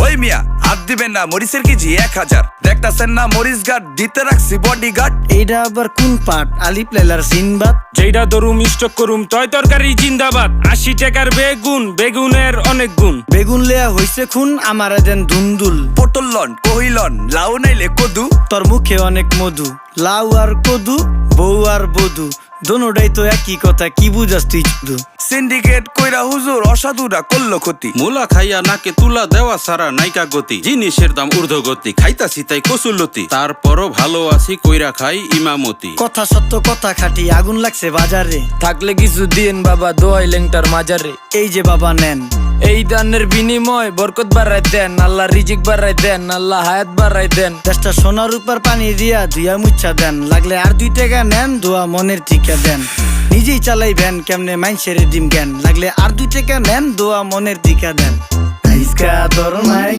ওই মিয়া হাত দিবেন না, মরিচের কেজি 1000। দেখতাছেন না মরিচ গার্ড দিতে রাখছি বডি গার্ড। এইটা আবার কোন পাট? আলিপ লাইলার সিনবাদ। যেইটা ধরুম স্টক করুম তয় তরকারি জিন্দাবাদ। 80 টাকার বেগুন, বেগুনের অনেক গুণ। বেগুন লেয়া হইছে খুন, আমারে দেন ধুন্দুল। পটল লন, কহিলন, লাউ নাইলে কদু। তোর মুখে অনেক মধু, লাউ আর কদু, বউ আর বধু, দোনোটাই তো একই কথা, কি বুঝাস তুই শুধু? সিন্ডিকেট কইরা হুজুর অসাধুরা করলো ক্ষতি। মুলা খাইয়া নাকে তুলা দেওয়া সারা নাইকা গতি। জিনিসের দাম ঊর্ধ্বগতি, খাইতাছি তাই কসুলতি। তারপরও ভালো আছি কইরা খাই ইমামতি। কথা সত্য কথা খাটি, আগুন লাগছে বাজারে। থাকলে কিছু দিন বাবা, দোয়াই লেংটার মাজারে। এই যে বাবা নেন, এই দানের বিনিময় বরকত বাড়াই দেন, আল্লাহ রিজিক বাড়াই দেন, আল্লাহ হায়াত বাড়াই দেন। দেশটা সোনার উপর পানি দিয়া ধুইয়া মুচ্ছা দেন। লাগলে আর 2 টাকা নেন, দোয়া মনের টিকা দেন। নিজেই চালাই ভ্যান, কেমনে মাইনসেরে দিম জ্ঞান। লাগলে আর 2 টাকা নেন, দোয়া মনের টিকা দেন। আইসকা তোর নাই